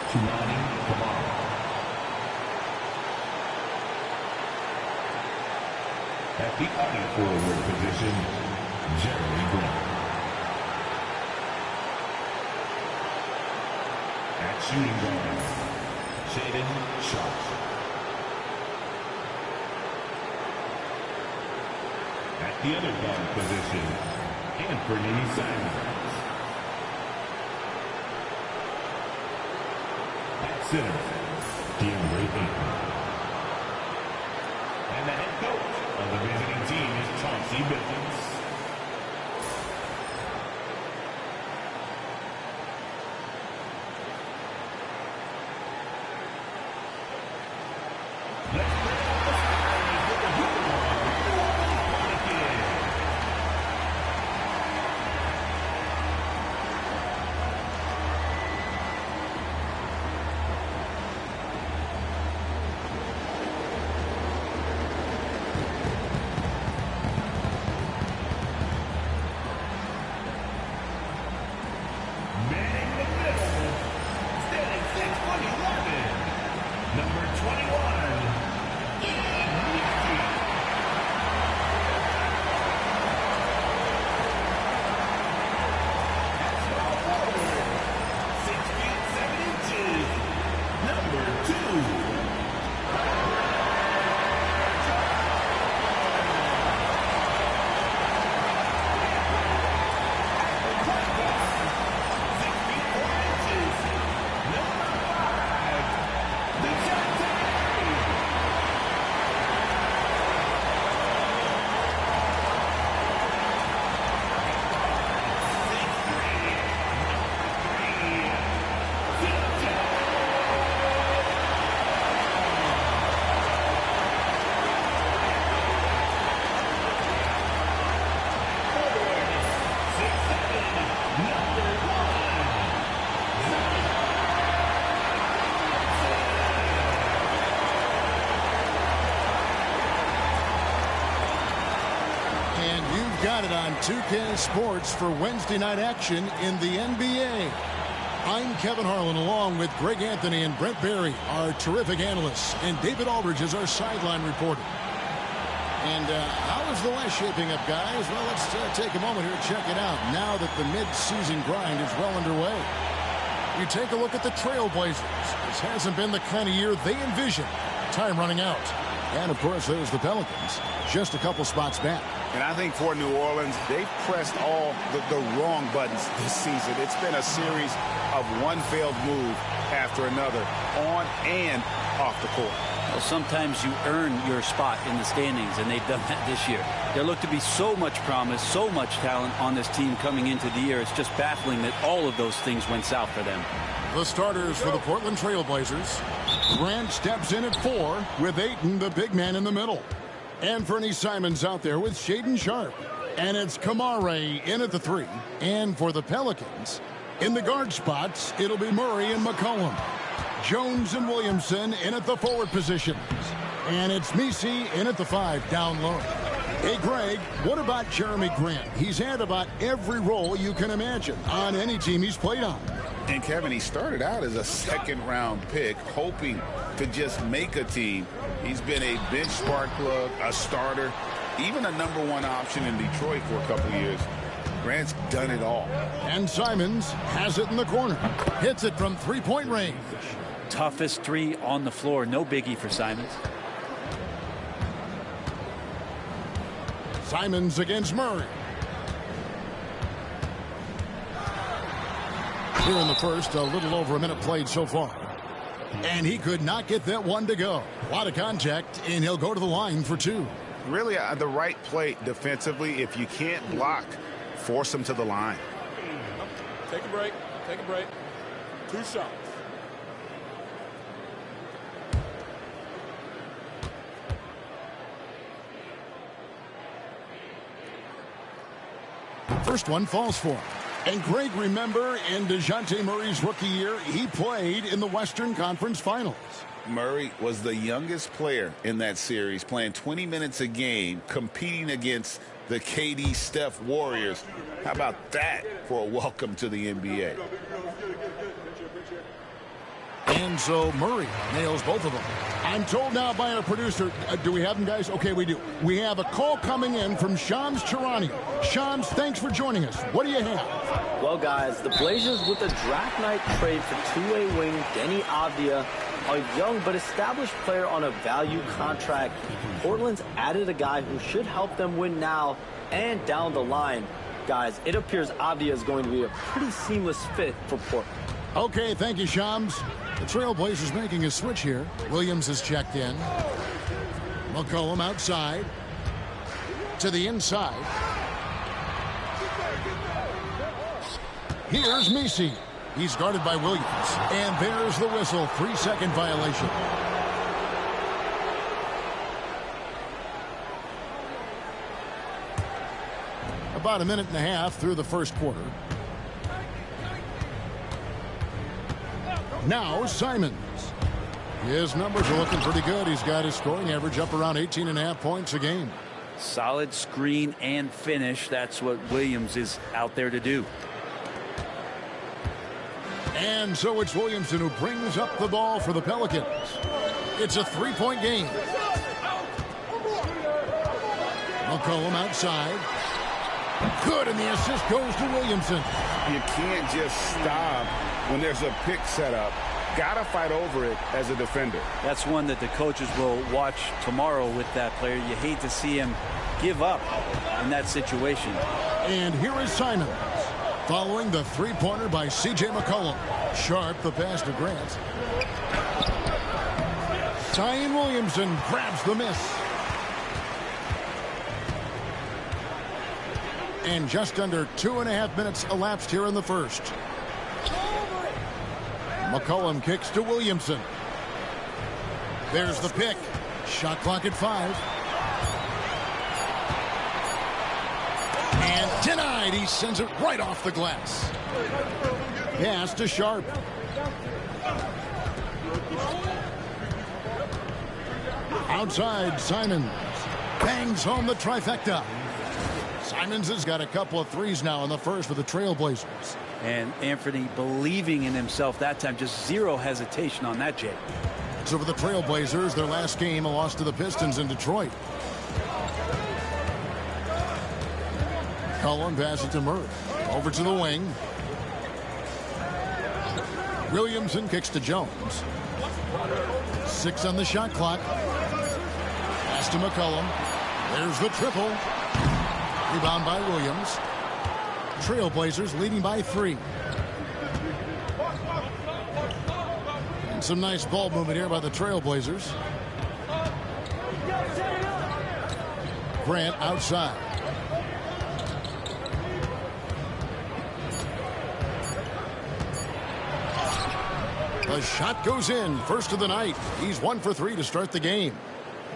At the other forward position, Jeremy Grant. At shooting guard, Shaedon Sharpe. At the other guard position, Anthony Simons. At center, DeAndre Ayton. And the head coach of the visiting team is Chauncey Billups. Let's bring out the starters with the Pelicans. Manning the middle, standing 6'11", number 21, Ian Beasley. At small forward, 6 feet 7 inches, number 2. Got it on 2K Sports for Wednesday night action in the NBA. I'm Kevin Harlan along with Greg Anthony and Brent Barry, our terrific analysts, and David Aldridge is our sideline reporter. And how is the West shaping up, guys? Well, let's take a moment here and check it out now that the mid-season grind is well underway. You take a look at the Trailblazers. This hasn't been the kind of year they envisioned. Time running out. And, of course, there's the Pelicans, just a couple spots back. And I think for New Orleans, they've pressed all the wrong buttons this season. It's been a series of one failed move after another, on and off the court. Well, sometimes you earn your spot in the standings, and they've done that this year. There looked to be so much promise, so much talent on this team coming into the year. It's just baffling that all of those things went south for them. The starters for the Portland Trailblazers. Grant steps in at 4 with Ayton, the big man, in the middle. Anthony Simons out there with Shaedon Sharpe. And it's Kamare in at the 3. And for the Pelicans, in the guard spots, it'll be Murray and McCollum. Jones and Williamson in at the forward positions. And it's Messi in at the 5 down low. Hey, Greg, what about Jeremy Grant? He's had about every role you can imagine on any team he's played on. And, Kevin, he started out as a second-round pick, hoping to just make a team. He's been a bench spark plug, a starter, even a #1 option in Detroit for a couple years. Grant's done it all. And Simons has it in the corner. Hits it from three-point range. Toughest 3 on the floor. No biggie for Simons. Simons against Murray. Here in the first, a little over a minute played so far. And he could not get that one to go. A lot of contact, and he'll go to the line for 2. Really, the right play defensively. If you can't block, force him to the line. Take a break. Take a break. 2 shots. First one falls for him. And Greg, remember, in DeJounte Murray's rookie year, he played in the Western Conference Finals. Murray was the youngest player in that series, playing 20 minutes a game, competing against the KD Steph Warriors. How about that for a welcome to the NBA? And so Murray nails both of them. I'm told now by our producer, do we have them, guys? Okay, we do. We have a call coming in from Shams Charania. Shams, thanks for joining us. What do you have? Well, guys, the Blazers with a draft night trade for two-way wing Denny Avdia, a young but established player on a value contract. Portland's added a guy who should help them win now and down the line. Guys, it appears Avdia is going to be a pretty seamless fit for Portland. Okay, thank you, Shams. The Trailblazers making a switch here. Williams has checked in. McCollum outside. To the inside. Here's Messi. He's guarded by Williams. And there's the whistle. 3-second violation. About a minute and a half through the first quarter. Now Simons. His numbers are looking pretty good. He's got his scoring average up around 18.5 points a game. Solid screen and finish. That's what Williams is out there to do. And so it's Williamson who brings up the ball for the Pelicans. It's a 3-point game. McCollum outside. Good, and the assist goes to Williamson. You can't just stop when there's a pick set up. Gotta fight over it as a defender. That's one that the coaches will watch tomorrow with that player. You hate to see him give up in that situation. And here is Simons. Following the three-pointer by C.J. McCollum. Sharp the pass to Grant. Zion Williamson grabs the miss. And just under 2.5 minutes elapsed here in the first. McCollum kicks to Williamson. There's the pick. Shot clock at 5. And denied. He sends it right off the glass. Pass to Sharp. Outside, Simons bangs home the trifecta. Simons has got a couple of threes now in the first for the Trailblazers. And Anthony believing in himself that time, just zero hesitation on that, Jay. So for the Trailblazers, their last game, a loss to the Pistons in Detroit. Cullen passes to Murray. Over to the wing. Williamson kicks to Jones. 6 on the shot clock. Pass to McCollum. There's the triple. Rebound by Williams. Trailblazers leading by 3. And some nice ball movement here by the Trailblazers. Grant outside. The shot goes in. First of the night. He's 1 for 3 to start the game.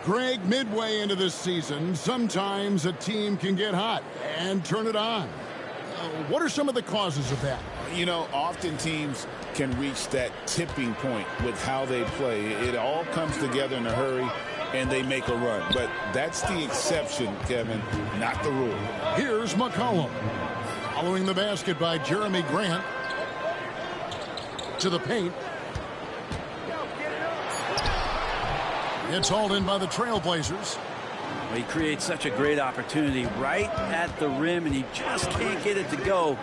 Greg, midway into this season, sometimes a team can get hot and turn it on. What are some of the causes of that? You know, often teams can reach that tipping point with how they play. It all comes together in a hurry, and they make a run. But that's the exception, Kevin, not the rule. Here's McCollum. Following the basket by Jeremy Grant. To the paint. It's hauled in by the Trailblazers. Well, he creates such a great opportunity right at the rim, and he just can't get it to go.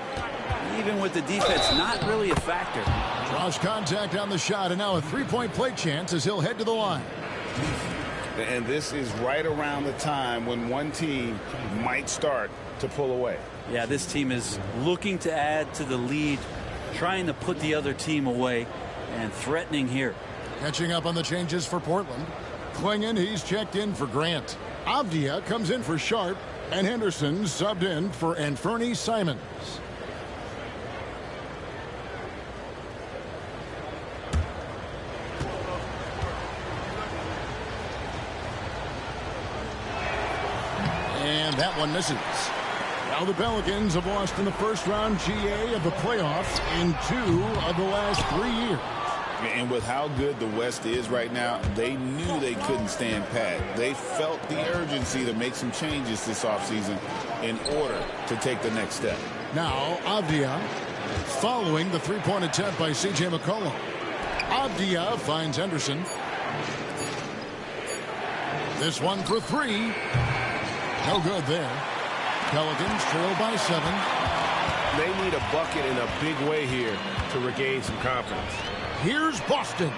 Even with the defense, not really a factor. Draws contact on the shot, and now a three-point play chance as he'll head to the line. And this is right around the time when one team might start to pull away. Yeah, this team is looking to add to the lead, trying to put the other team away, and threatening here. Catching up on the changes for Portland. Klingon, he's checked in for Grant. Avdia comes in for Sharp, and Henderson subbed in for Anthony Simons. And that one misses. Now the Pelicans have lost in the first round GA of the playoffs in 2 of the last 3 years. And with how good the West is right now, they knew they couldn't stand pat. They felt the urgency to make some changes this offseason in order to take the next step. Now Avdia following the three-point attempt by C.J. McCollum. Avdia finds Henderson. This one for three. No good there. Pelicans trail by 7. They need a bucket in a big way here to regain some confidence. Here's Boston.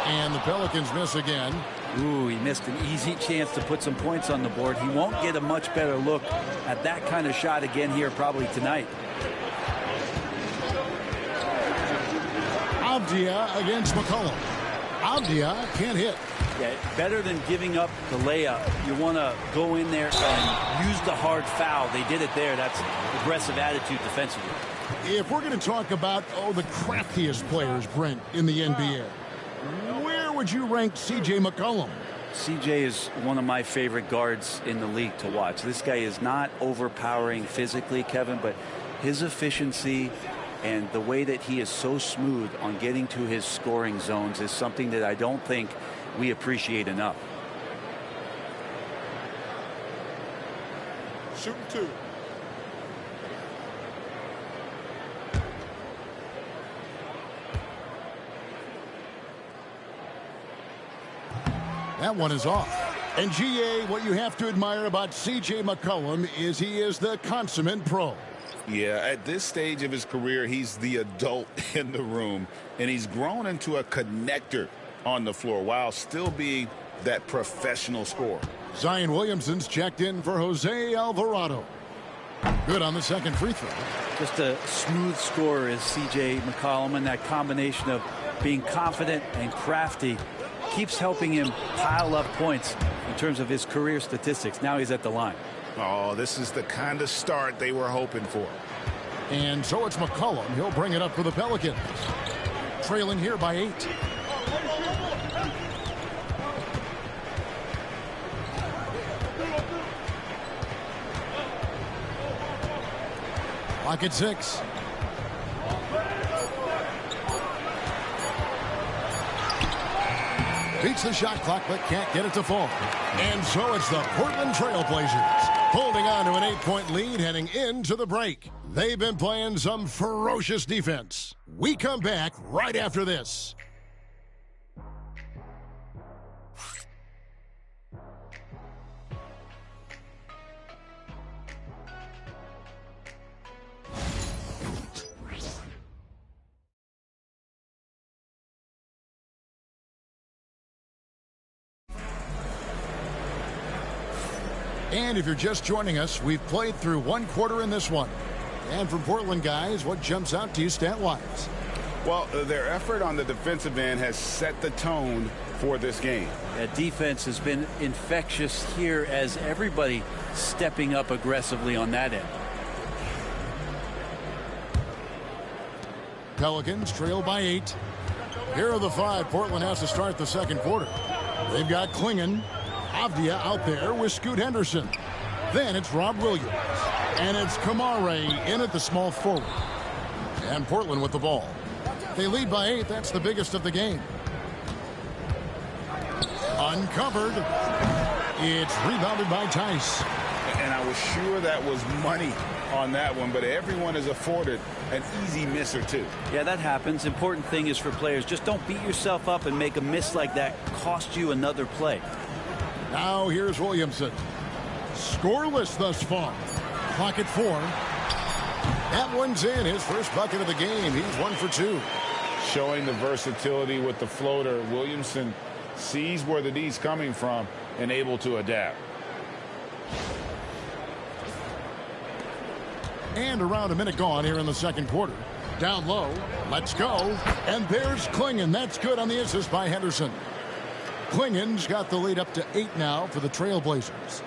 And the Pelicans miss again. Ooh, he missed an easy chance to put some points on the board. He won't get a much better look at that kind of shot again here probably tonight. Avdia against McCollum. Avdia can't hit. Yeah, better than giving up the layup. You want to go in there and use the hard foul. They did it there. That's aggressive attitude defensively. If we're going to talk about, the craftiest players, Brent, in the NBA, where would you rank C.J. McCollum? C.J. is one of my favorite guards in the league to watch. This guy is not overpowering physically, Kevin, but his efficiency and the way that he is so smooth on getting to his scoring zones is something that I don't think we appreciate enough. Shooting 2. That one is off. And GA, what you have to admire about C.J. McCollum is he is the consummate pro. Yeah, at this stage of his career, he's the adult in the room, and he's grown into a connector on the floor while still being that professional scorer. Zion Williamson's checked in for Jose Alvarado. Good on the second free throw. Just a smooth scorer is C.J. McCollum, and that combination of being confident and crafty keeps helping him pile up points in terms of his career statistics. Now he's at the line. Oh, this is the kind of start they were hoping for. And so it's McCollum. He'll bring it up for the Pelicans. Trailing here by 8. Clock at 6. Beats the shot clock, but can't get it to fall. And so it's the Portland Trailblazers holding on to an 8-point lead heading into the break. They've been playing some ferocious defense. We come back right after this. And if you're just joining us, we've played through one quarter in this one. And from Portland, guys, what jumps out to you stat-wise? Well, their effort on the defensive end has set the tone for this game. That defense has been infectious here as everybody stepping up aggressively on that end. Pelicans trail by 8. Here are the 5 Portland has to start the second quarter. They've got Klingon, Avdia out there with Scoot Henderson. Then it's Rob Williams. And it's Kamare in at the small forward. And Portland with the ball. They lead by 8. That's the biggest of the game. Uncovered. It's rebounded by Tice. And I was sure that was money on that one, but everyone is afforded an easy miss or two. Yeah, that happens. Important thing is for players, just don't beat yourself up and make a miss like that cost you another play. Now here's Williamson. Scoreless thus far. Clock at 4. That one's in. His first bucket of the game. He's 1 for 2. Showing the versatility with the floater. Williamson sees where the D's coming from and able to adapt. And around a minute gone here in the second quarter. Down low. Let's go. And there's Klingon. That's good on the assist by Henderson. Klingon's got the lead up to 8 now for the Trailblazers.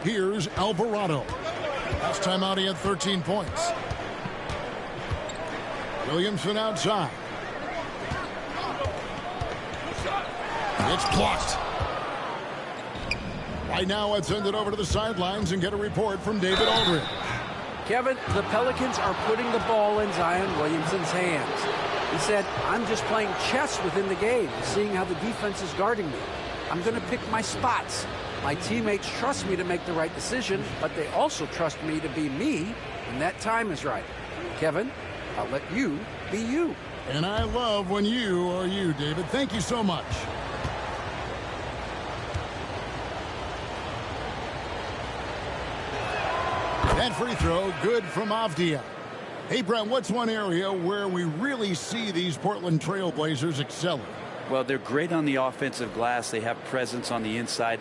Here's Alvarado. Last time out he had 13 points. Williamson outside. It's blocked. Right now let's send it over to the sidelines and get a report from David Aldridge. Kevin, the Pelicans are putting the ball in Zion Williamson's hands. He said, I'm just playing chess within the game, seeing how the defense is guarding me. I'm going to pick my spots. My teammates trust me to make the right decision, but they also trust me to be me when that time is right. Kevin, I'll let you be you. And I love when you are you, David. Thank you so much. That free throw, good from Avdia. Hey, Brent, what's one area where we really see these Portland Trailblazers excelling? Well, they're great on the offensive glass. They have presence on the inside.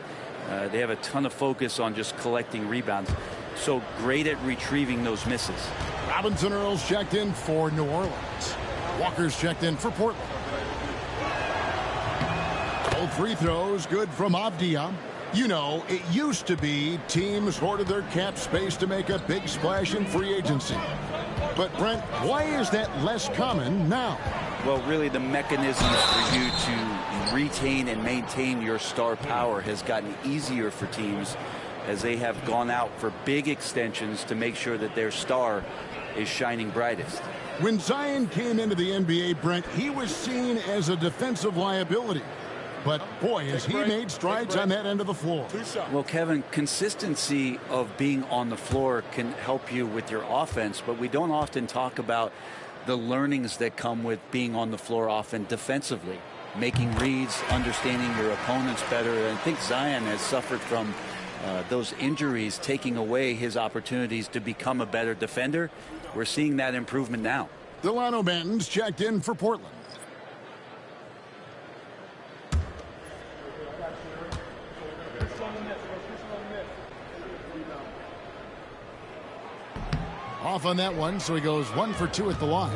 They have a ton of focus on just collecting rebounds. So great at retrieving those misses. Robinson Earls checked in for New Orleans. Walker's checked in for Portland. Both free throws, good from Avdia. You know, it used to be teams hoarded their cap space to make a big splash in free agency. But, Brent, why is that less common now? Well, really, the mechanisms for you to retain and maintain your star power has gotten easier for teams as they have gone out for big extensions to make sure that their star is shining brightest. When Zion came into the NBA, Brent, he was seen as a defensive liability. But, boy, has he made strides on that end of the floor. Well, Kevin, consistency of being on the floor can help you with your offense, but we don't often talk about the learnings that come with being on the floor often defensively, making reads, understanding your opponents better. And I think Zion has suffered from those injuries taking away his opportunities to become a better defender. We're seeing that improvement now. Delano Banton's checked in for Portland. Off on that one, so he goes 1 for 2 at the line.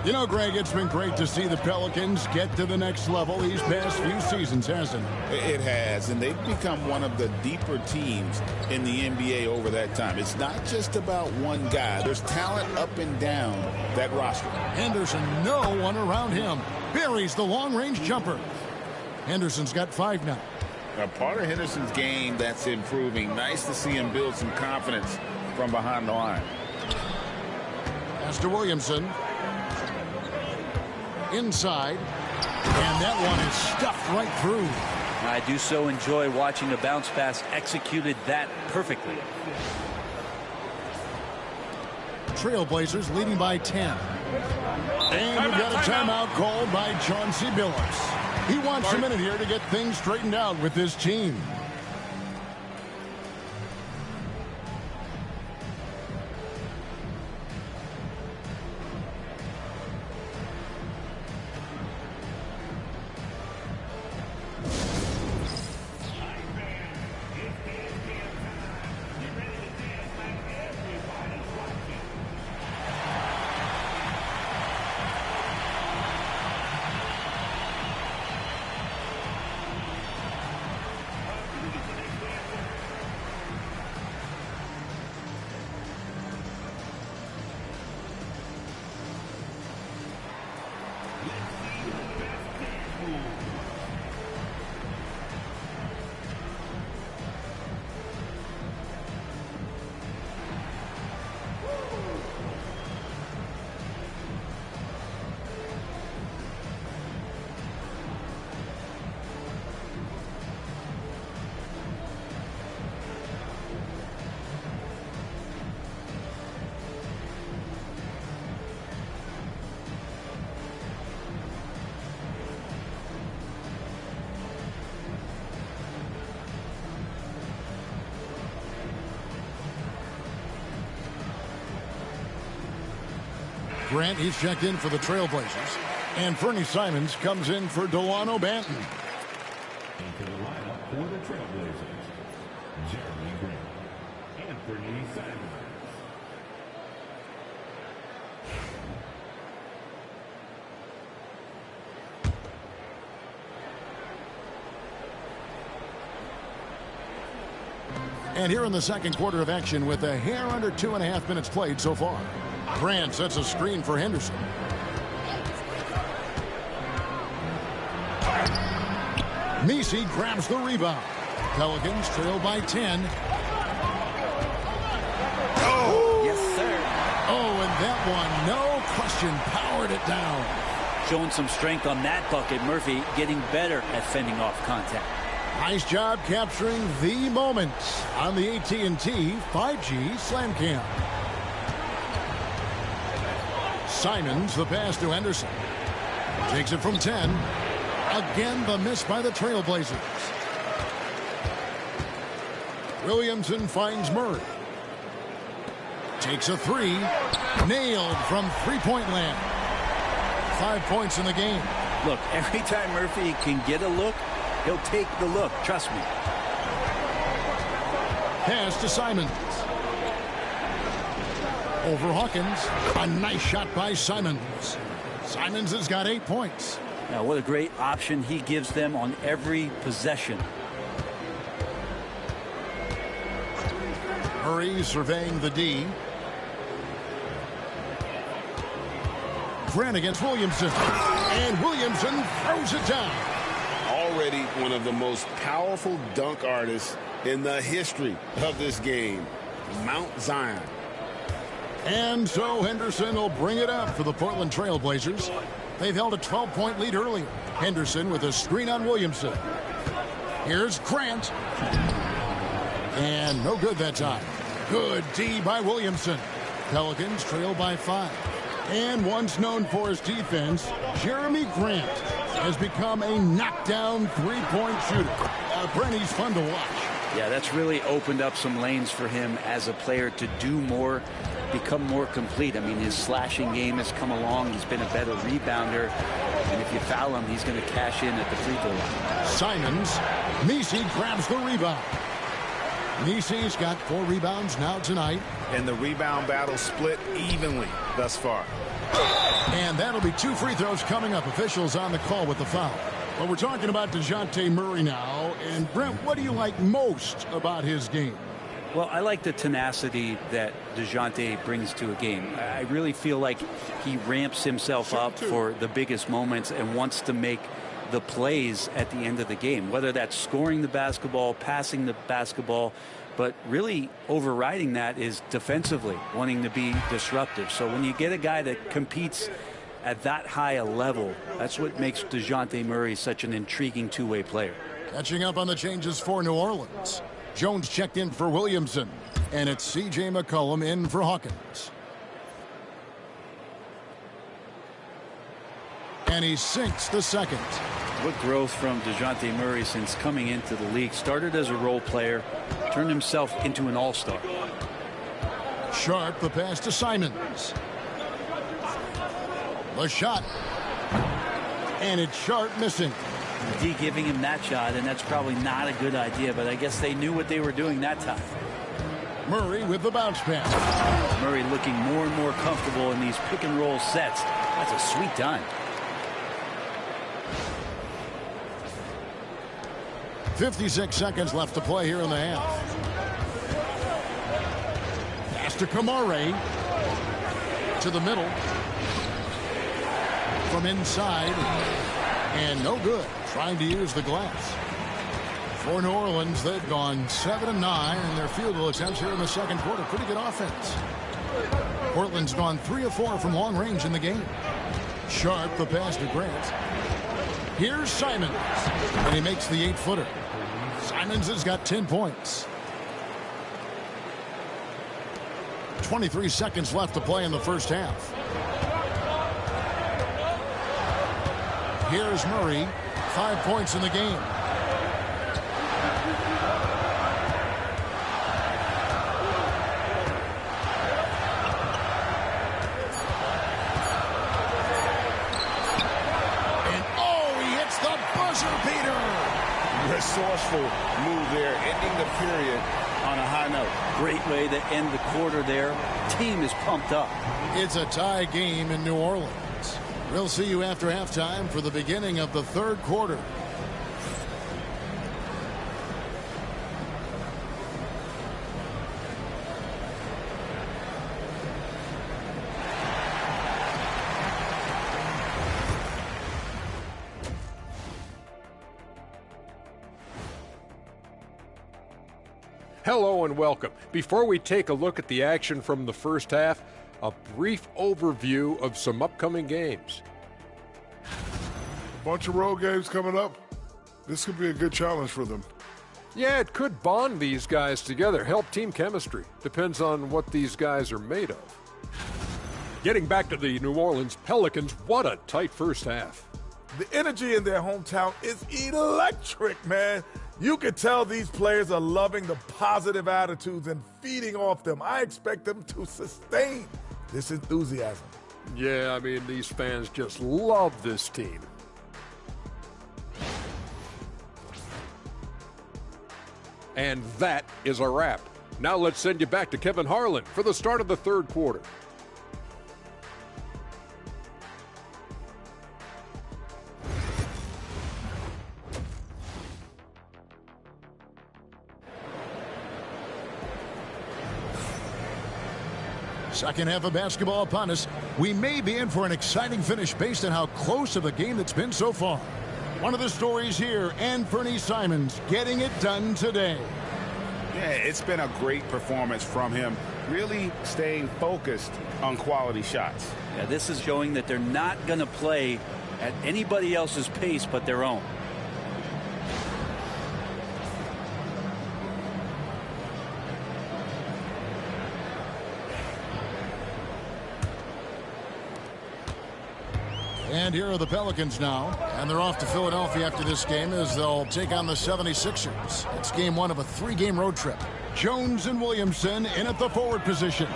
You know, Greg, it's been great to see the Pelicans get to the next level these past few seasons, hasn't it? It has, and they've become one of the deeper teams in the NBA over that time. It's not just about one guy. There's talent up and down that roster. Henderson, no one around him. Buries the long-range jumper. Henderson's got 5 now. A part of Henderson's game that's improving. Nice to see him build some confidence from behind the line. Pass to Williamson. Inside. And that one is stuffed right through. I do so enjoy watching a bounce pass executed that perfectly. Trailblazers leading by 10. And we've got a timeout called by Chauncey Billups. He wants a minute here to get things straightened out with this team. Grant, he's checked in for the Trailblazers. And Fernie Simons comes in for Delano Banton. Into the lineup for the Trailblazers, Jeremy Grant and Fernie Simons. And here in the second quarter of action with a hair under 2.5 minutes played so far. Grant sets a screen for Henderson. Messi grabs the rebound. Pelicans trail by 10. Oh, yes, sir. Oh, and that one, no question, powered it down. Showing some strength on that bucket. Murphy getting better at fending off contact. Nice job capturing the moment on the AT&T 5G Slam Cam. Simons, the pass to Henderson. Takes it from 10. Again, the miss by the Trailblazers. Williamson finds Murray. Takes a three. Nailed from three-point land. 5 points in the game. Look, every time Murphy can get a look, he'll take the look. Trust me. Pass to Simons. Over Hawkins. A nice shot by Simons. Simons has got 8 points. Now, what a great option he gives them on every possession. Murray surveying the D. Grant against Williamson. And Williamson throws it down. Already one of the most powerful dunk artists in the history of this game. Mount Zion. And so Henderson will bring it up for the Portland Trailblazers. They've held a 12-point lead earlier. Henderson with a screen on Williamson. Here's Grant. And no good that time. Good D by Williamson. Pelicans trail by 5. And once known for his defense, Jeremy Grant has become a knockdown three-point shooter. Brent, he's fun to watch. Yeah, that's really opened up some lanes for him as a player to do more, become more complete. I mean, his slashing game has come along. He's been a better rebounder. And if you foul him, he's going to cash in at the free throw line. Simons. Messi grabs the rebound. Messi's got 4 rebounds now tonight. And the rebound battle split evenly thus far. And that'll be 2 free throws coming up. Officials on the call with the foul. Well, we're talking about DeJounte Murray now. And, Brent, what do you like most about his game? Well, I like the tenacity that DeJounte brings to a game. I really feel like he ramps himself up for the biggest moments and wants to make the plays at the end of the game, whether that's scoring the basketball, passing the basketball, but really overriding that is defensively wanting to be disruptive. So when you get a guy that competes at that high a level, that's what makes DeJounte Murray such an intriguing two-way player. Catching up on the changes for New Orleans. Jones checked in for Williamson, and it's C.J. McCollum in for Hawkins. And he sinks the second. What growth from DeJounte Murray since coming into the league. Started as a role player, turned himself into an all-star. Sharp, the pass to Simons. The shot. And it's Sharp missing. D giving him that shot, and that's probably not a good idea, but I guess they knew what they were doing that time. Murray with the bounce pass. Murray looking more and more comfortable in these pick-and-roll sets. That's a sweet dime. 56 seconds left to play here in the half. Pass to Kamare. To the middle. From inside. And no good. Trying to use the glass. For New Orleans, they've gone 7 of 9 in their field goal attempts here in the second quarter. Pretty good offense. Portland's gone 3 of 4 from long range in the game. Sharp, the pass to Grant. Here's Simons. And he makes the 8-footer. Simons has got 10 points. 23 seconds left to play in the first half. Here's Murray. 5 points in the game. And oh, he hits the buzzer beater. Resourceful move there, ending the period on a high note. Great way to end the quarter there. Team is pumped up. It's a tie game in New Orleans. We'll see you after halftime for the beginning of the third quarter. Hello and welcome. Before we take a look at the action from the first half, a brief overview of some upcoming games. Bunch of road games coming up. This could be a good challenge for them. Yeah, it could bond these guys together, help team chemistry. Depends on what these guys are made of. Getting back to the New Orleans Pelicans, what a tight first half. The energy in their hometown is electric, man. You can tell these players are loving the positive attitudes and feeding off them. I expect them to sustain this enthusiasm. Yeah, I mean, these fans just love this team. And that is a wrap. Now let's send you back to Kevin Harlan for the start of the third quarter. Second half of basketball upon us. We may be in for an exciting finish based on how close of a game it's been so far. One of the stories here, Anthony Simons getting it done today. Yeah, it's been a great performance from him, really staying focused on quality shots. Yeah, this is showing that they're not going to play at anybody else's pace but their own. And here are the Pelicans now, and they're off to Philadelphia after this game as they'll take on the 76ers. It's game one of a three-game road trip. Jones and Williamson in at the forward position.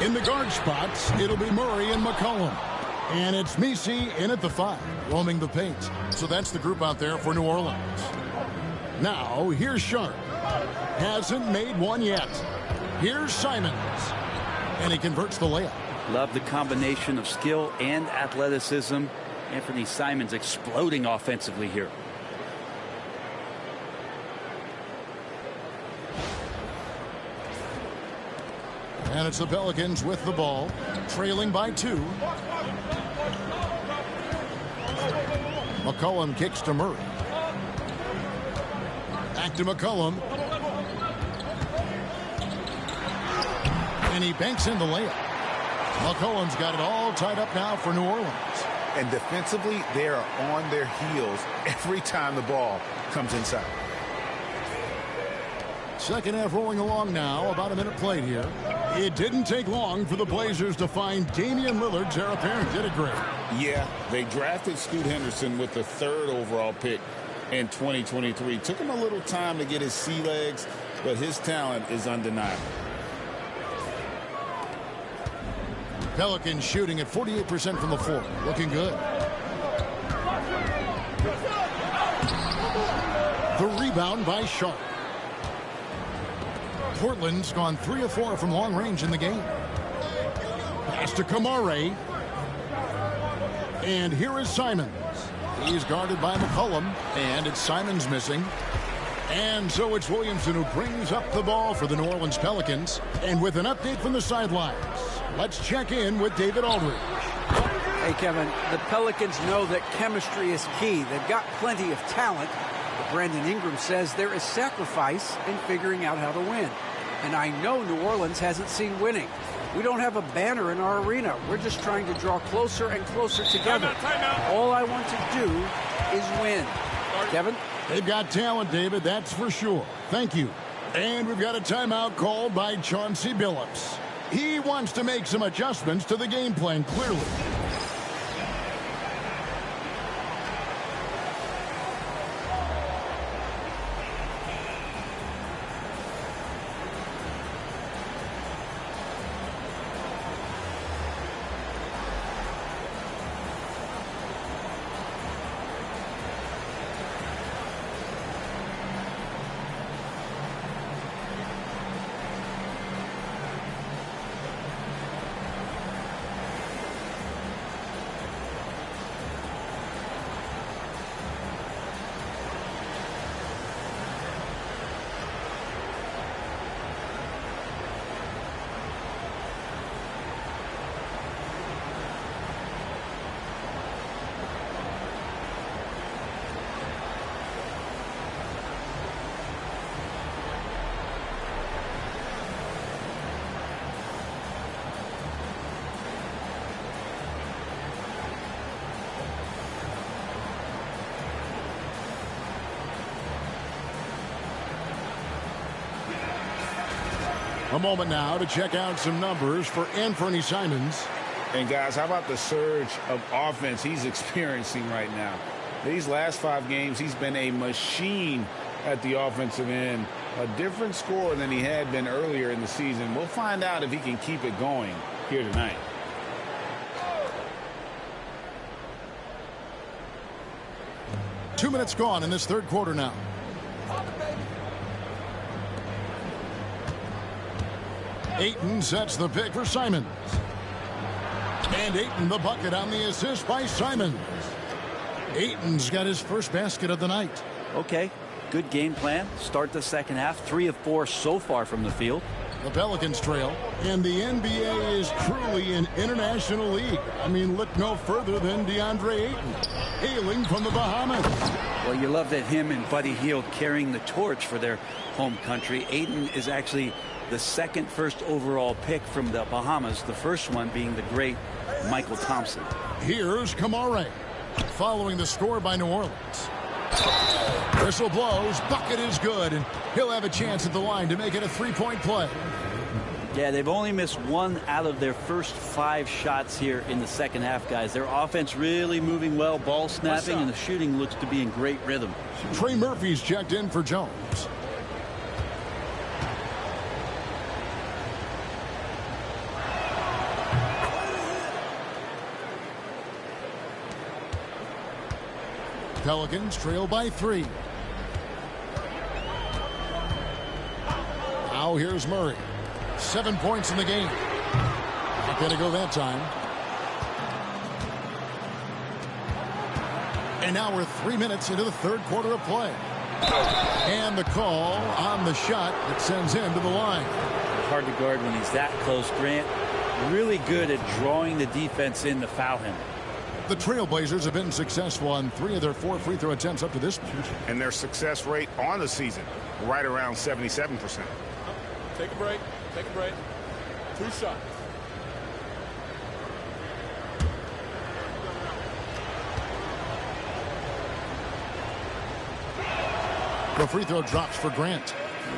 In the guard spots, it'll be Murray and McCollum. And it's Messi in at the 5, roaming the paint. So that's the group out there for New Orleans. Now, here's Sharp. Hasn't made one yet. Here's Simons. And he converts the layup. Love the combination of skill and athleticism. Anthony Simons exploding offensively here. And it's the Pelicans with the ball, trailing by 2. McCollum kicks to Murray. Back to McCollum. And he banks in the layup. McCollum's got it all tied up now for New Orleans. And defensively, they are on their heels every time the ball comes inside. Second half rolling along now, about a minute played here. It didn't take long for the Blazers to find Damian Lillard's heir apparent. Did it great. Yeah, they drafted Scoot Henderson with the 3rd overall pick in 2023. Took him a little time to get his sea legs, but his talent is undeniable. Pelicans shooting at 48% from the floor. Looking good. The rebound by Sharp. Portland's gone 3 of 4 from long range in the game. Pass to Kamare. And here is Simons. He's guarded by McCollum, and it's Simons missing. And so it's Williamson who brings up the ball for the New Orleans Pelicans. And with an update from the sidelines, let's check in with David Aldridge. Hey, Kevin, the Pelicans know that chemistry is key. They've got plenty of talent. But Brandon Ingram says there is sacrifice in figuring out how to win. And I know New Orleans hasn't seen winning. We don't have a banner in our arena. We're just trying to draw closer and closer together. Timeout. All I want to do is win. Kevin? They've got talent, David, that's for sure. Thank you. And we've got a timeout called by Chauncey Billups. He wants to make some adjustments to the game plan, clearly. A moment now to check out some numbers for Anthony Simons. And guys, how about the surge of offense he's experiencing right now? These last 5 games, he's been a machine at the offensive end. A different score than he had been earlier in the season. We'll find out if he can keep it going here tonight. Two minutes gone in this third quarter now. Ayton sets the pick for Simons. And Ayton the bucket on the assist by Simons. Ayton's got his first basket of the night. Okay, good game plan. Start the second half. 3 of 4 so far from the field. The Pelicans trail, and the NBA is truly an international league. I mean, look no further than DeAndre Ayton, hailing from the Bahamas. Well, you love that him and Buddy Hield carrying the torch for their home country. Ayton is actually the second first overall pick from the Bahamas, the first one being the great Michael Thompson. Here's Kamare, following the score by New Orleans. Whistle blows, bucket is good, and he'll have a chance at the line to make it a 3-point play. Yeah, they've only missed 1 out of their first 5 shots here in the second half, guys. Their offense really moving well, ball snapping, and the shooting looks to be in great rhythm. Trey Murphy's checked in for Jones. Pelicans trail by 3. Now here's Murray. 7 points in the game. Not going to go that time. And now we're 3 minutes into the third quarter of play. And the call on the shot that sends him to the line. Hard to guard when he's that close, Grant. Really good at drawing the defense in to foul him. The Trailblazers have been successful on 3 of their 4 free throw attempts up to this point. And their success rate on the season, right around 77%. Take a break. Take a break. 2 shots. The free throw drops for Grant.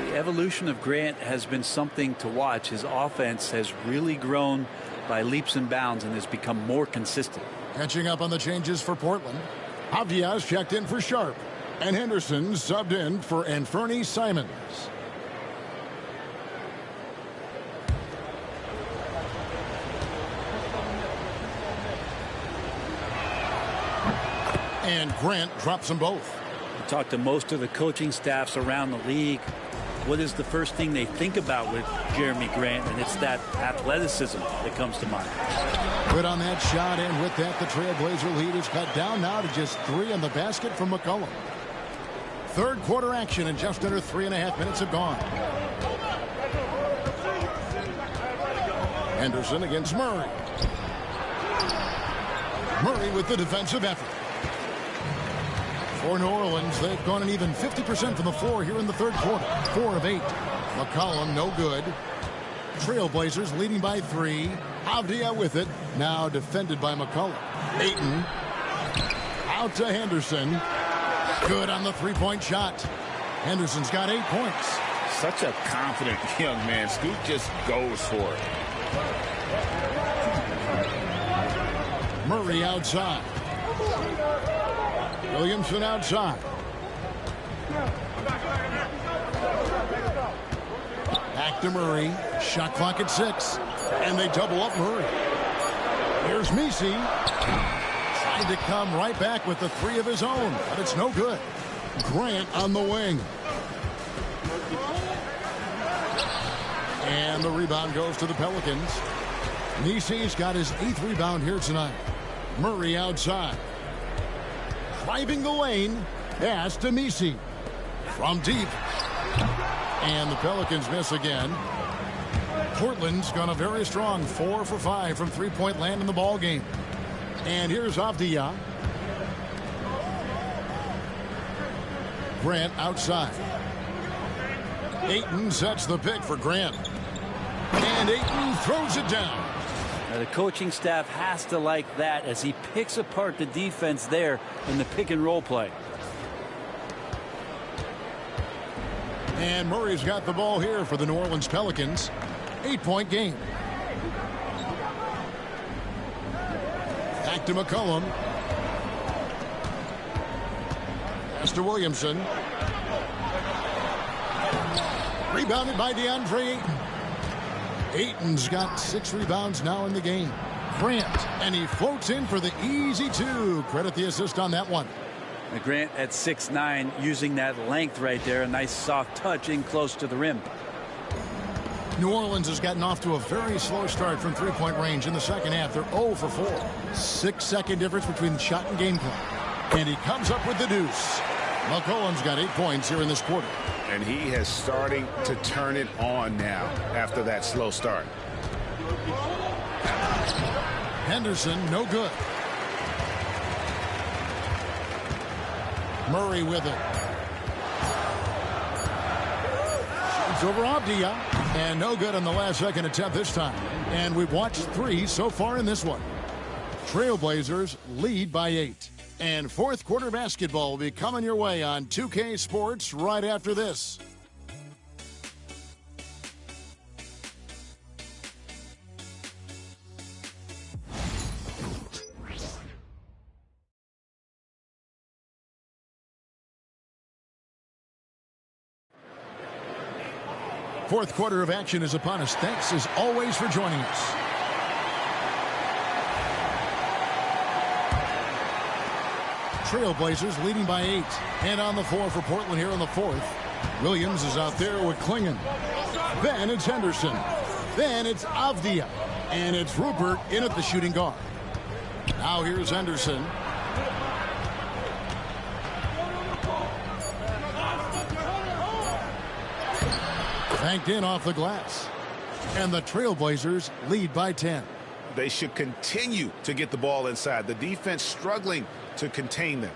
The evolution of Grant has been something to watch. His offense has really grown by leaps and bounds and has become more consistent. Catching up on the changes for Portland. Avdia's checked in for Sharp. And Henderson subbed in for Anfernee Simons. And Grant drops them both. I talked to most of the coaching staffs around the league. What is the first thing they think about with Jeremy Grant? And it's that athleticism that comes to mind. Good on that shot, and with that, the Trailblazer lead is cut down now to just 3 on the basket from McCollum. Third quarter action, and just under 3.5 minutes have gone. Henderson against Murray. Murray with the defensive effort. For New Orleans, they've gone an even 50% from the floor here in the third quarter. 4 of 8. McCollum, no good. Trailblazers leading by 3. Avdia with it. Now defended by McCollum. Ayton. Out to Henderson. Good on the 3-point shot. Henderson's got 8 points. Such a confident young man. Scoot just goes for it. Murray outside. Williamson outside. Back to Murray. Shot clock at 6. And they double up Murray. Here's Messi. Trying to come right back with the 3 of his own, but it's no good. Grant on the wing. And the rebound goes to the Pelicans. Messi's got his 8th rebound here tonight. Murray outside. Driving the lane. Pass to Messi. From deep. And the Pelicans miss again. Portland's gone a very strong 4 for 5 from 3-point land in the ball game. And here's Avdia. Grant outside. Ayton sets the pick for Grant. And Ayton throws it down. Now, the coaching staff has to like that as he picks apart the defense there in the pick and roll play. And Murray's got the ball here for the New Orleans Pelicans. 8-point game. Back to McCollum. Pass to Williamson. Rebounded by DeAndre Ayton. Ayton's got 6 rebounds now in the game. Grant, and he floats in for the easy 2. Credit the assist on that one. Grant at 6'9", using that length right there. A nice soft touch in close to the rim. New Orleans has gotten off to a very slow start from three-point range in the second half. They're 0 for 4. 6-second difference between the shot and game clock. And he comes up with the deuce. McCollum's got 8 points here in this quarter. And he has starting to turn it on now after that slow start. Henderson, no good. Murray with it. Shoots over Avdia. And no good on the last second attempt this time. And we've watched 3 so far in this one. Trailblazers lead by 8. And fourth quarter basketball will be coming your way on 2K Sports right after this. Fourth quarter of action is upon us. Thanks as always for joining us. Trailblazers leading by 8. And on the floor for Portland here in the fourth. Williams is out there with Klingon. Then it's Henderson. Then it's Avdia. And it's Rupert in at the shooting guard. Now here's Henderson. Banked in off the glass. And the Trailblazers lead by 10. They should continue to get the ball inside. The defense struggling to contain them.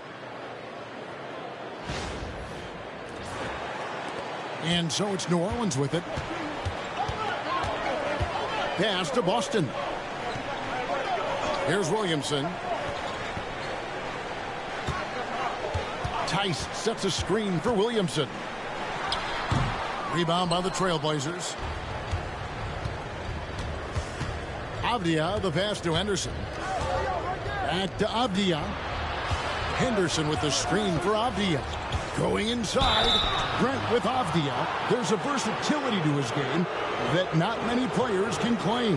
And so it's New Orleans with it. Pass to Boston. Here's Williamson. Tice sets a screen for Williamson. Rebound by the Trailblazers. Avdia, the pass to Henderson. Back to Avdia. Henderson with the screen for Avdia. Going inside. Grant with Avdia. There's a versatility to his game that not many players can claim.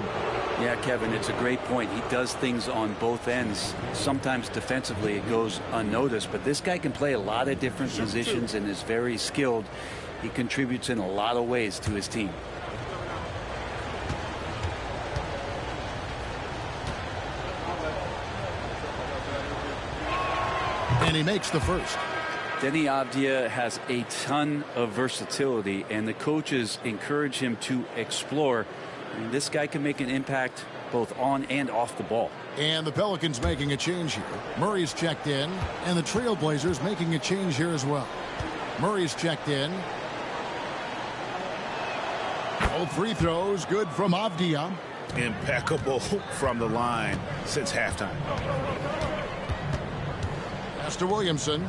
Yeah, Kevin, it's a great point. He does things on both ends. Sometimes defensively it goes unnoticed, but this guy can play a lot of different positions and is very skilled. He contributes in a lot of ways to his team. And he makes the first. Denny Avdia has a ton of versatility, and the coaches encourage him to explore. And this guy can make an impact both on and off the ball. And the Pelicans making a change here. Murray's checked in, and the Trailblazers making a change here as well. Murray's checked in. Both free throws good from Avdia. Impeccable from the line since halftime. Pass to Williamson.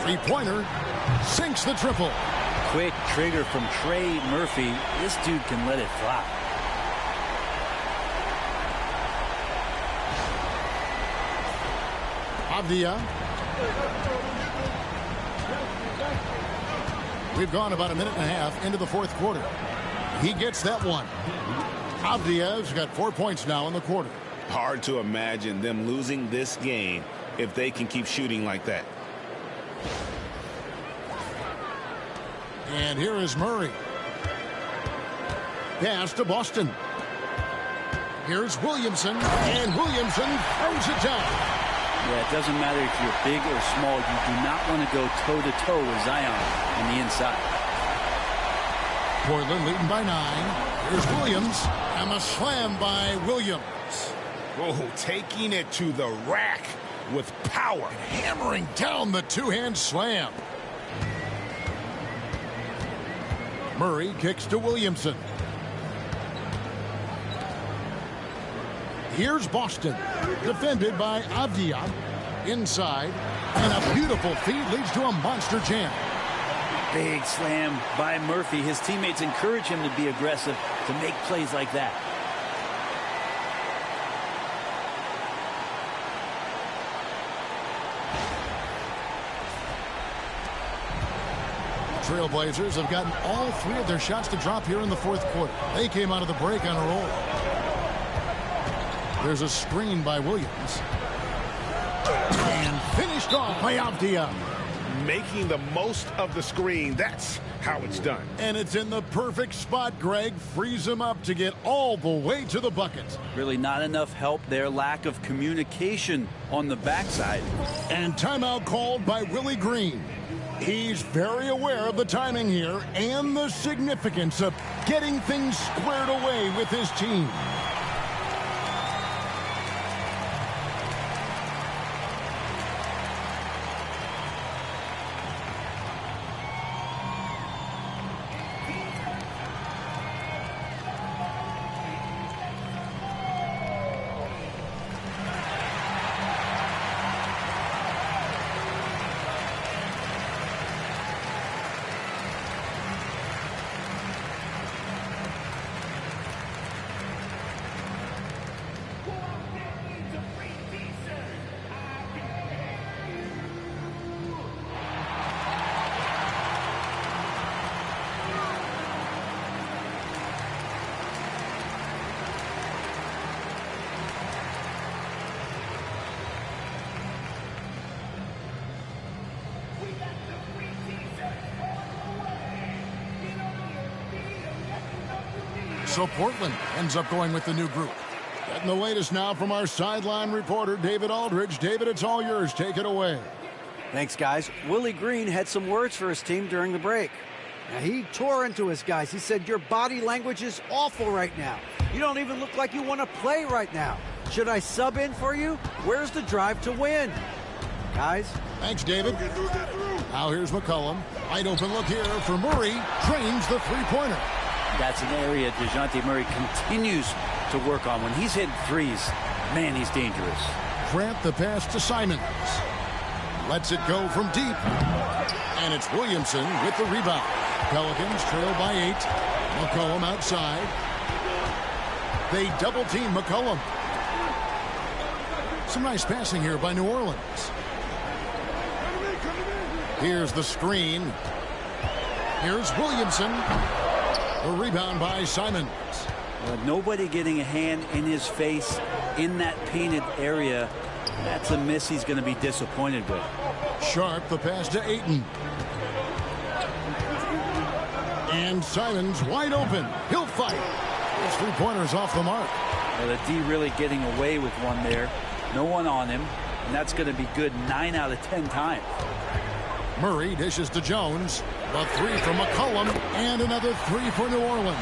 Three-pointer. Sinks the triple. Quick trigger from Trey Murphy. This dude can let it fly. Avdia. We've gone about a minute and a half into the fourth quarter. He gets that one. Avdia's got 4 points now in the quarter. Hard to imagine them losing this game if they can keep shooting like that. And here is Murray. Pass to Boston. Here's Williamson. And Williamson throws it down. Yeah, it doesn't matter if you're big or small. You do not want to go toe-to-toe with Zion on the inside. Portland leading by 9. Here's Williams. And a slam by Williams. Oh, taking it to the rack with power. And hammering down the two-hand slam. Murray kicks to Williamson. Here's Boston. Defended by Avdia. Inside. And a beautiful feed leads to a monster jam. Big slam by Murphy. His teammates encourage him to be aggressive, to make plays like that. Trailblazers have gotten all 3 of their shots to drop here in the fourth quarter. They came out of the break on a roll. There's a screen by Williams. And finished off by Avdia. Making the most of the screen. That's how it's done. And it's in the perfect spot, Greg. Frees him up to get all the way to the bucket. Really not enough help there. Lack of communication on the backside. And timeout called by Willie Green. He's very aware of the timing here and the significance of getting things squared away with his team. So Portland ends up going with the new group. Getting the latest now from our sideline reporter, David Aldridge. David, it's all yours. Take it away. Thanks, guys. Willie Green had some words for his team during the break. Now, he tore into his guys. He said, your body language is awful right now. You don't even look like you want to play right now. Should I sub in for you? Where's the drive to win? Guys? Thanks, David. Now here's McCollum. Wide open look here for Murray. Drains the three-pointer. That's an area DeJounte Murray continues to work on. When he's hitting threes, man, he's dangerous. Grant the pass to Simons. Lets it go from deep. And it's Williamson with the rebound. Pelicans trail by 8. McCollum outside. They double-team McCollum. Some nice passing here by New Orleans. Here's the screen. Here's Williamson. A rebound by Simons. Nobody getting a hand in his face in that painted area. That's a miss he's going to be disappointed with. Sharp the pass to Ayton. And Simons wide open. He'll fight. His three-pointer's off the mark. Well, the D really getting away with one there. No one on him. And that's going to be good 9 out of 10 times. Murray dishes to Jones. A three from McCollum, and another three for New Orleans.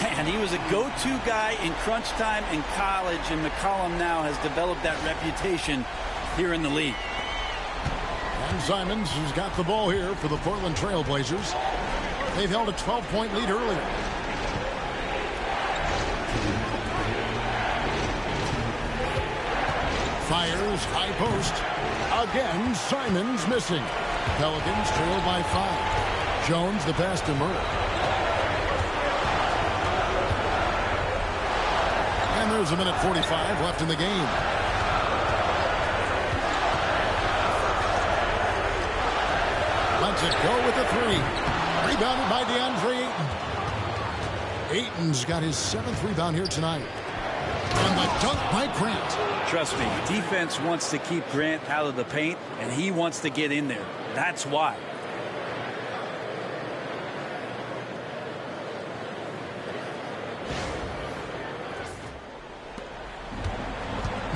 Man, he was a go-to guy in crunch time in college, and McCollum now has developed that reputation here in the league. And Simons, who's got the ball here for the Portland Trailblazers. They've held a 12-point lead earlier. Fires, high post. Again, Simons missing. Pelicans trail by 5. Jones the pass to Murray. And there's a minute 45 left in the game. Lets it go with the three. Rebounded by DeAndre Ayton. Ayton's got his 7th rebound here tonight. And the dunk by Grant. Trust me, defense wants to keep Grant out of the paint, and he wants to get in there. That's why.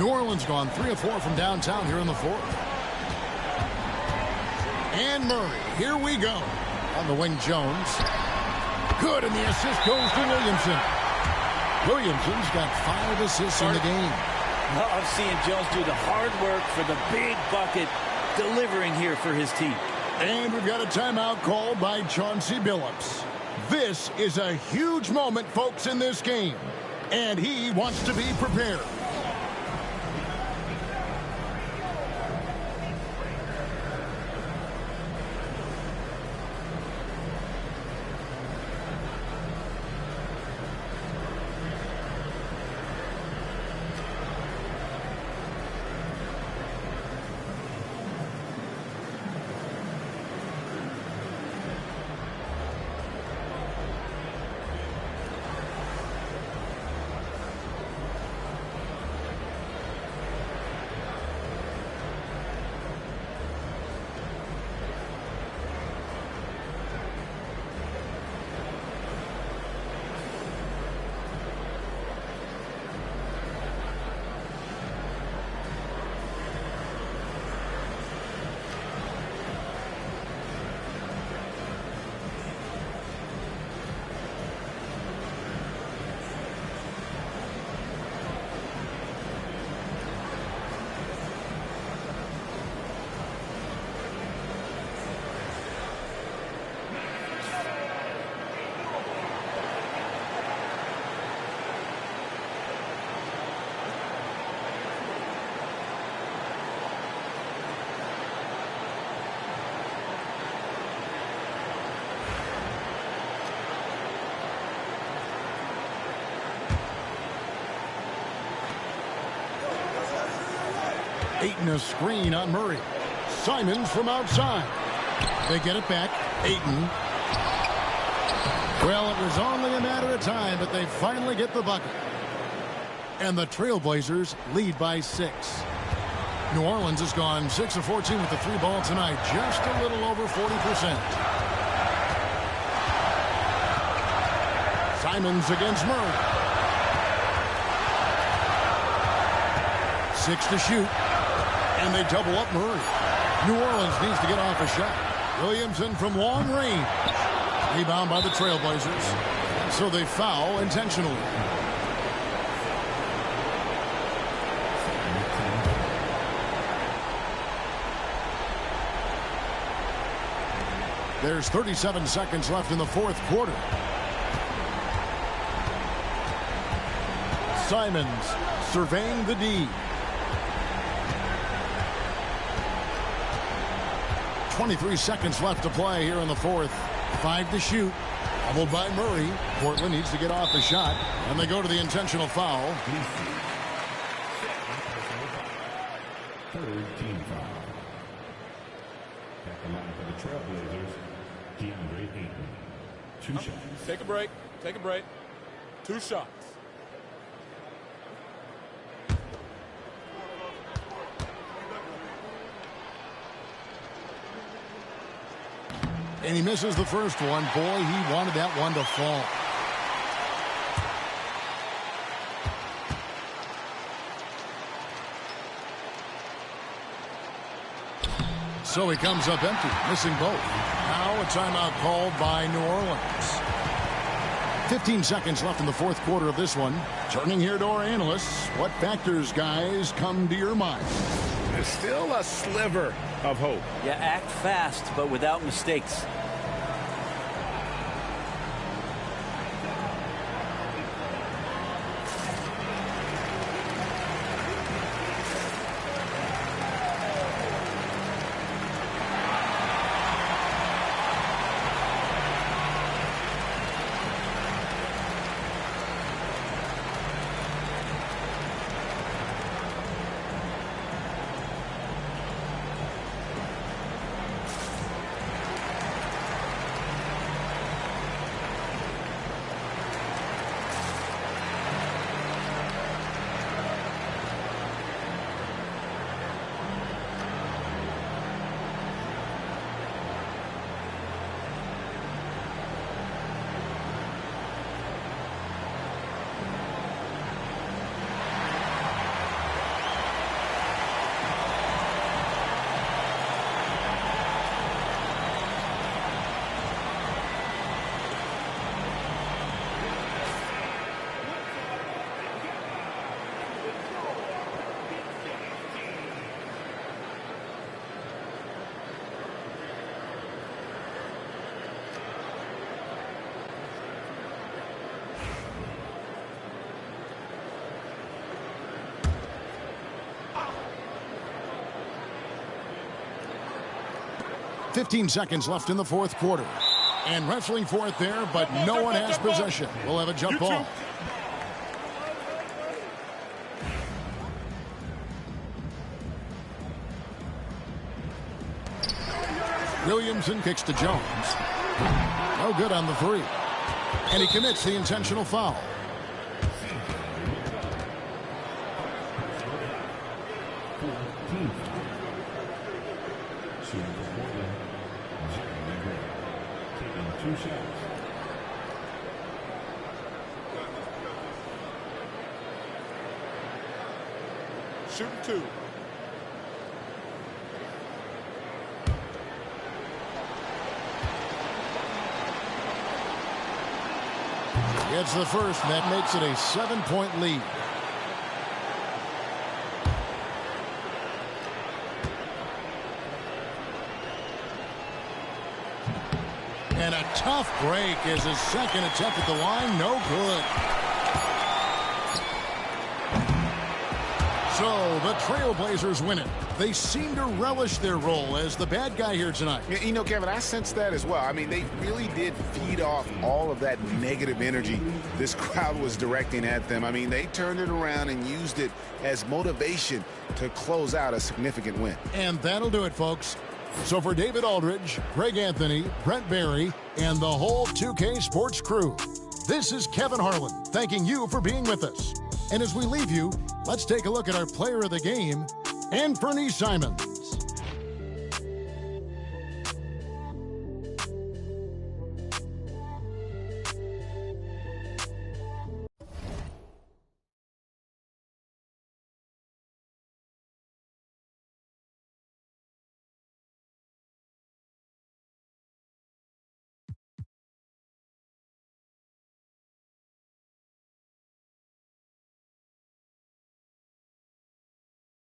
New Orleans gone 3 of 4 from downtown here in the fourth. And Murray, here we go. On the wing, Jones. Good, and the assist goes to Williamson. Williamson's got 5 assists in the game. Well, I'm seeing Jones do the hard work for the big bucket, delivering here for his team. And we've got a timeout called by Chauncey Billups. This is a huge moment, folks, in this game. And he wants to be prepared. Ayton a screen on Murray. Simons from outside. They get it back. Ayton. Well, it was only a matter of time, but they finally get the bucket. And the Trailblazers lead by 6. New Orleans has gone 6 of 14 with the 3 ball tonight. Just a little over 40%. Simons against Murray. 6 to shoot. And they double up Murray. New Orleans needs to get off a shot. Williamson from long range. Rebound by the Trailblazers. So they foul intentionally. There's 37 seconds left in the 4th quarter. Simons surveying the D. 23 seconds left to play here in the 4th. 5 to shoot. Doubled by Murray. Portland needs to get off a shot. And they go to the intentional foul. Third team foul. At the line for the Trailblazers, DeAndre Ayton. 2 shots. Take a break. Take a break. 2 shots. And he misses the first one. Boy, he wanted that one to fall. So he comes up empty, missing both. Now a timeout called by New Orleans. 15 seconds left in the 4th quarter of this one. Turning here to our analysts. What factors, guys, come to your mind? There's still a sliver of hope. Yeah, act fast, but without mistakes. .15 seconds left in the 4th quarter. And wrestling for it there, but no one has possession. We'll have a jump ball. Williamson kicks to Jones. No good on the 3. And he commits the intentional foul. Two shots. Shooting 2. Gets the first, and that makes it a 7-point lead. And a tough break is his second attempt at the line. No good. So the Trailblazers win it. They seem to relish their role as the bad guy here tonight. You know, Kevin, I sense that as well. I mean, they really did feed off all of that negative energy this crowd was directing at them. I mean, they turned it around and used it as motivation to close out a significant win. And that'll do it, folks. So for David Aldridge, Greg Anthony, Brent Barry, and the whole 2K Sports crew, this is Kevin Harlan thanking you for being with us. And as we leave you, let's take a look at our player of the game, Anthony Simons.